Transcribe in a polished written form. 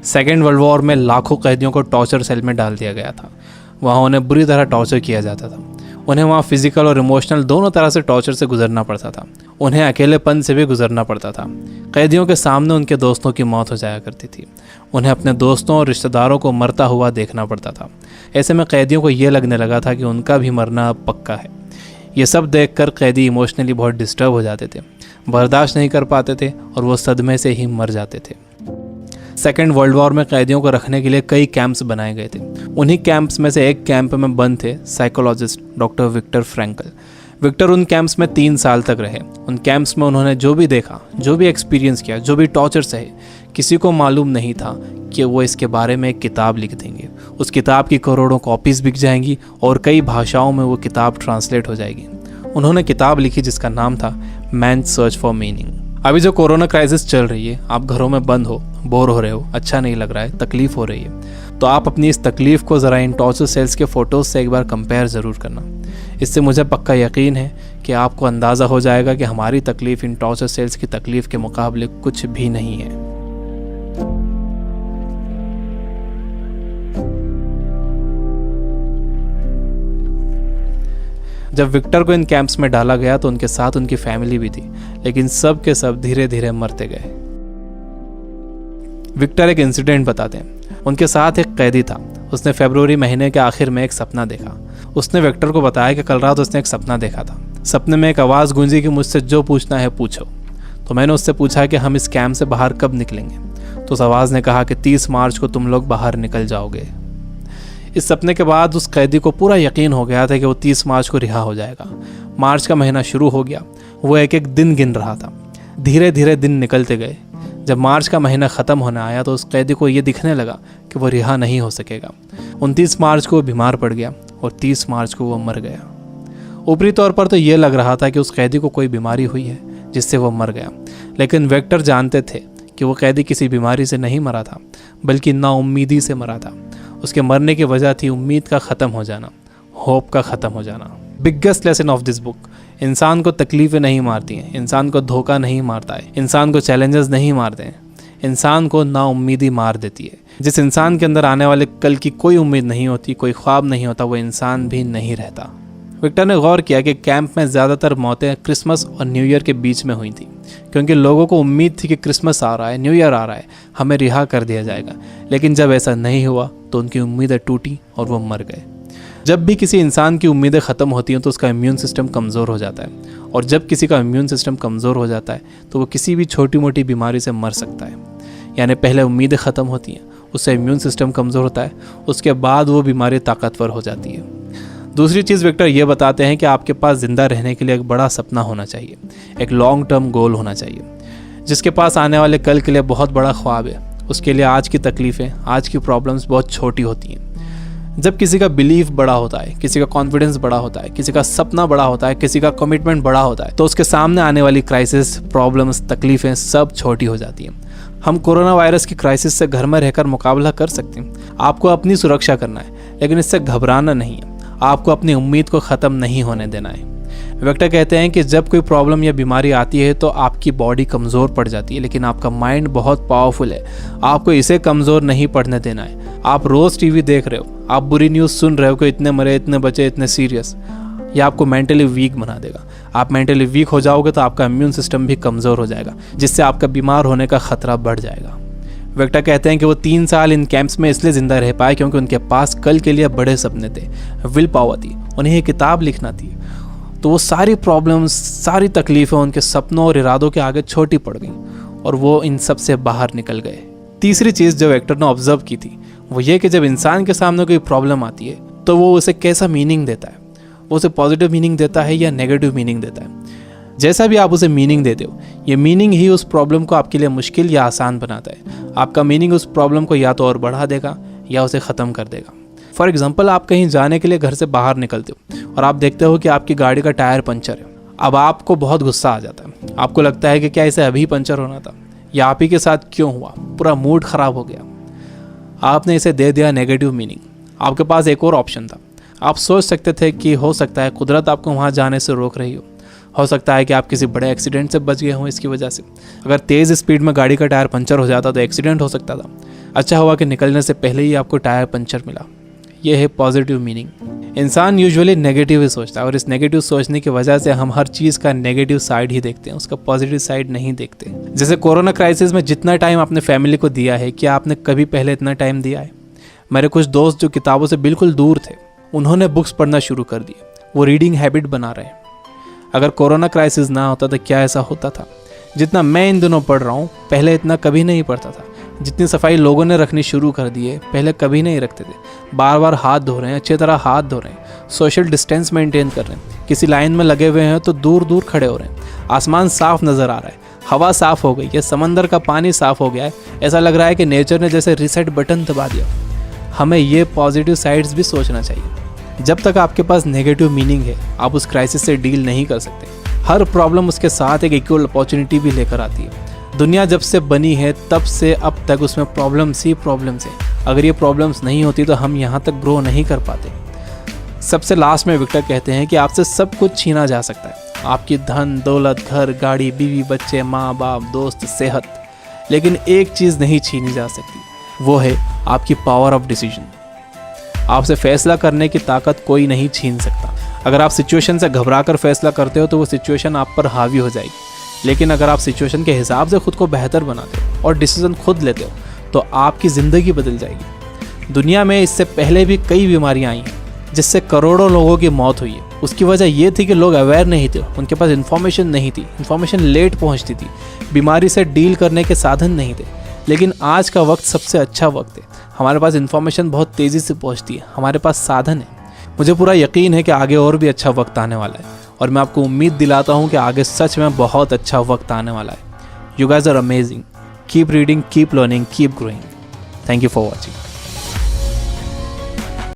Second world war में लाखों कैदियों को टॉर्चर सेल में डाल दिया गया था। वहाँ उन्हें बुरी तरह टॉर्चर किया जाता था। उन्हें वहाँ फिजिकल और इमोशनल दोनों तरह से टॉर्चर से गुजरना पड़ता था। उन्हें अकेलेपन से भी गुजरना पड़ता था। कैदियों के सामने उनके दोस्तों की मौत हो जाया करती थी। उन्हें अपने दोस्तों और रिश्तेदारों को मरता हुआ देखना पड़ता था। ऐसे में कैदियों को ये लगने लगा था कि उनका भी मरना अब पक्का है। ये सब देखकर कैदी इमोशनली बहुत डिस्टर्ब हो जाते थे, बर्दाश्त नहीं कर पाते थे और वो सदमे से ही मर जाते थे। सेकेंड वर्ल्ड वॉर में कैदियों को रखने के लिए कई कैंप्स बनाए गए थे। उन्हीं कैंप्स में से एक कैंप में बंद थे psychologist doctor Victor Frankl. Victor उन कैंप्स में 3 साल तक रहे। उन कैंप्स में उन्होंने जो भी देखा, जो भी एक्सपीरियंस किया, जो भी टॉर्चर सहे, किसी को मालूम नहीं था कि वो इसके बारे में एक किताब लिख देंगे। उस किताब की करोड़ों कॉपीज़ बिक जाएंगी और कई भाषाओं में वो किताब ट्रांसलेट हो जाएगी। उन्होंने किताब लिखी जिसका नाम था मैन सर्च फॉर मीनिंग। अभी जो कोरोना क्राइसिस चल रही है, आप घरों में बंद हो, बोर हो रहे हो, अच्छा नहीं लग रहा है, तकलीफ हो रही है, तो आप अपनी इस तकलीफ को ज़रा इन टॉर्चर सेल्स के फ़ोटोज़ से एक बार कंपेयर ज़रूर करना। इससे मुझे पक्का यकीन है कि आपको अंदाज़ा हो जाएगा कि हमारी तकलीफ़ इन टॉर्चर सेल्स की तकलीफ़ के मुकाबले कुछ भी नहीं है। जब विक्टर को इन कैंप्स में डाला गया तो उनके साथ उनकी फैमिली भी थी, लेकिन सब के सब धीरे धीरे मरते गए। विक्टर एक इंसिडेंट बताते हैं। उनके साथ एक कैदी था। उसने फरवरी महीने के आखिर में एक सपना देखा। उसने विक्टर को बताया कि कल रात उसने एक सपना देखा था। सपने में एक आवाज़ गूंजी कि मुझसे जो पूछना है पूछो। तो मैंने उससे पूछा कि हम इस कैंप से बाहर कब निकलेंगे। तो उस आवाज़ ने कहा कि 30 मार्च को तुम लोग बाहर निकल जाओगे। इस सपने के बाद उस कैदी को पूरा यकीन हो गया था कि वो 30 मार्च को रिहा हो जाएगा। मार्च का महीना शुरू हो गया। वो एक एक दिन गिन रहा था। धीरे धीरे दिन निकलते गए। जब मार्च का महीना ख़त्म होने आया तो उस कैदी को ये दिखने लगा कि वो रिहा नहीं हो सकेगा। 29 मार्च को वो बीमार पड़ गया और 30 मार्च को वो मर गया। ऊपरी तौर पर तो ये लग रहा था कि उस कैदी को कोई बीमारी हुई है जिससे वो मर गया, लेकिन विक्टर जानते थे कि वो कैदी किसी बीमारी से नहीं मरा था, बल्कि नाउम्मीदी से मरा था। उसके मरने की वजह थी उम्मीद का ख़त्म हो जाना, होप का ख़त्म हो जाना। Biggest lesson of this book, इंसान को तकलीफ़ें नहीं मारती हैं, इंसान को धोखा नहीं मारता है, इंसान को चैलेंजेस नहीं मारते हैं, इंसान को नाउम्मीदी मार देती है। जिस इंसान के अंदर आने वाले कल की कोई उम्मीद नहीं होती, कोई ख्वाब नहीं होता, वो इंसान भी नहीं रहता। विक्टर ने गौर किया कि कैंप में ज़्यादातर मौतें क्रिसमस और न्यू ईयर के बीच में हुई थी, क्योंकि लोगों को उम्मीद थी कि क्रिसमस आ रहा है, न्यू ईयर आ रहा है, हमें रिहा कर दिया जाएगा। लेकिन जब ऐसा नहीं हुआ तो उनकी उम्मीदें टूटी और वो मर गए। जब भी किसी इंसान की उम्मीदें ख़त्म होती हैं तो उसका इम्यून सिस्टम कमज़ोर हो जाता है, और जब किसी का इम्यून सिस्टम कमज़ोर हो जाता है तो वो किसी भी छोटी मोटी बीमारी से मर सकता है। यानी पहले उम्मीदें ख़त्म होती हैं, उससे इम्यून सिस्टम कमज़ोर होता है, उसके बाद वो बीमारी ताकतवर हो जाती है। दूसरी चीज़ विक्टर ये बताते हैं कि आपके पास ज़िंदा रहने के लिए एक बड़ा सपना होना चाहिए, एक लॉन्ग टर्म गोल होना चाहिए। जिसके पास आने वाले कल के लिए बहुत बड़ा ख्वाब है, उसके लिए आज की तकलीफ़ें, आज की प्रॉब्लम्स बहुत छोटी होती हैं। जब किसी का बिलीफ बड़ा होता है, किसी का कॉन्फिडेंस बड़ा होता है, किसी का सपना बड़ा होता है, किसी का कमिटमेंट बड़ा होता है, तो उसके सामने आने वाली क्राइसिस, प्रॉब्लम्स, तकलीफ़ें सब छोटी हो जाती हैं। हम कोरोना वायरस की क्राइसिस से घर में रहकर मुकाबला कर सकते हैं। आपको अपनी सुरक्षा करना है, लेकिन इससे घबराना नहीं है। आपको अपनी उम्मीद को ख़त्म नहीं होने देना है। विक्टर कहते हैं कि जब कोई प्रॉब्लम या बीमारी आती है तो आपकी बॉडी कमज़ोर पड़ जाती है, लेकिन आपका माइंड बहुत पावरफुल है। आपको इसे कमज़ोर नहीं पड़ने देना है। आप रोज़ टीवी देख रहे हो, आप बुरी न्यूज़ सुन रहे हो कि इतने मरे, इतने बचे, इतने सीरियस, यह आपको मेंटली वीक बना देगा। आप मेंटली वीक हो जाओगे तो आपका इम्यून सिस्टम भी कमज़ोर हो जाएगा, जिससे आपका बीमार होने का ख़तरा बढ़ जाएगा। विक्टर कहते हैं कि वो 3 साल इन कैंप्स में इसलिए ज़िंदा रह पाए क्योंकि उनके पास कल के लिए बड़े सपने थे, विल पावर थी, उन्हें ये किताब लिखना थी। तो वो सारी प्रॉब्लम्स, सारी तकलीफ़ें उनके सपनों और इरादों के आगे छोटी पड़ गईं और वो इन सब से बाहर निकल गए। तीसरी चीज़ जो विक्टर ने ऑब्जर्व की थी वो ये कि जब इंसान के सामने कोई प्रॉब्लम आती है तो वो उसे कैसा मीनिंग देता है। वो उसे पॉजिटिव मीनिंग देता है या नेगेटिव मीनिंग देता है। जैसा भी आप उसे मीनिंग देते हो, ये मीनिंग ही उस प्रॉब्लम को आपके लिए मुश्किल या आसान बनाता है। आपका मीनिंग उस प्रॉब्लम को या तो और बढ़ा देगा या उसे ख़त्म कर देगा। फॉर एग्जांपल, आप कहीं जाने के लिए घर से बाहर निकलते हो और आप देखते हो कि आपकी गाड़ी का टायर पंचर है। अब आपको बहुत गुस्सा आ जाता है। आपको लगता है कि क्या इसे अभी पंचर होना था, या आप ही के साथ क्यों हुआ, पूरा मूड ख़राब हो गया। आपने इसे दे दिया नेगेटिव मीनिंग। आपके पास एक और ऑप्शन था। आप सोच सकते थे कि हो सकता है कुदरत आपको वहाँ जाने से रोक रही हो सकता है कि आप किसी बड़े एक्सीडेंट से बच गए हों इसकी वजह से। अगर तेज़ स्पीड में गाड़ी का टायर पंचर हो जाता तो एक्सीडेंट हो सकता था। अच्छा हुआ कि निकलने से पहले ही आपको टायर पंचर मिला। ये है पॉजिटिव मीनिंग। इंसान यूजुअली नेगेटिव ही सोचता है और इस नेगेटिव सोचने की वजह से हम हर चीज़ का नेगेटिव साइड ही देखते हैं, उसका पॉजिटिव साइड नहीं देखते। जैसे कोरोना क्राइसिस में जितना टाइम आपने फैमिली को दिया है, क्या आपने कभी पहले इतना टाइम दिया है? मेरे कुछ दोस्त जो किताबों से बिल्कुल दूर थे, उन्होंने बुक्स पढ़ना शुरू कर दिए, वो रीडिंग हैबिट बना रहे हैं। अगर कोरोना क्राइसिस ना होता तो क्या ऐसा होता था? जितना मैं इन दिनों पढ़ रहा हूँ, पहले इतना कभी नहीं पढ़ता था। जितनी सफाई लोगों ने रखनी शुरू कर दी है, पहले कभी नहीं रखते थे। बार बार हाथ धो रहे हैं, अच्छी तरह हाथ धो रहे हैं, सोशल डिस्टेंस मेंटेन कर रहे हैं, किसी लाइन में लगे हुए हैं तो दूर दूर खड़े हो रहे हैं। आसमान साफ नज़र आ रहा है, हवा साफ हो गई है, समंदर का पानी साफ हो गया है। ऐसा लग रहा है कि नेचर ने जैसे रीसेट बटन दबा दिया। हमें ये पॉजिटिव साइड्स भी सोचना चाहिए। जब तक आपके पास नेगेटिव मीनिंग है, आप उस क्राइसिस से डील नहीं कर सकते। हर प्रॉब्लम उसके साथ एक इक्वल अपॉर्चुनिटी भी लेकर आती है। दुनिया जब से बनी है तब से अब तक उसमें प्रॉब्लम्स ही प्रॉब्लम्स है। अगर ये प्रॉब्लम्स नहीं होती तो हम यहाँ तक ग्रो नहीं कर पाते। सबसे लास्ट में विक्टर कहते हैं कि आपसे सब कुछ छीना जा सकता है, आपकी धन दौलत, घर, गाड़ी, बीवी, बच्चे, माँ बाप, दोस्त, सेहत, लेकिन एक चीज़ नहीं छीनी जा सकती, वो है आपकी पावर ऑफ डिसीजन। आपसे फैसला करने की ताकत कोई नहीं छीन सकता। अगर आप सिचुएशन से घबरा कर फैसला करते हो तो वो सिचुएशन आप पर हावी हो जाएगी, लेकिन अगर आप सिचुएशन के हिसाब से खुद को बेहतर बनाते हो और डिसीजन खुद लेते हो तो आपकी ज़िंदगी बदल जाएगी। दुनिया में इससे पहले भी कई बीमारियां आई हैं जिससे करोड़ों लोगों की मौत हुई है। उसकी वजह ये थी कि लोग अवेयर नहीं थे, उनके पास इन्फॉर्मेशन नहीं थी, इन्फॉर्मेशन लेट पहुंचती थी, बीमारी से डील करने के साधन नहीं थे। लेकिन आज का वक्त सबसे अच्छा वक्त है। हमारे पास इन्फॉर्मेशन बहुत तेज़ी से पहुंचती है, हमारे पास साधन है। मुझे पूरा यकीन है कि आगे और भी अच्छा वक्त आने वाला है और मैं आपको उम्मीद दिलाता हूँ कि आगे सच में बहुत अच्छा वक्त आने वाला है। You guys are amazing. Keep reading, keep learning, keep growing. Thank you for watching.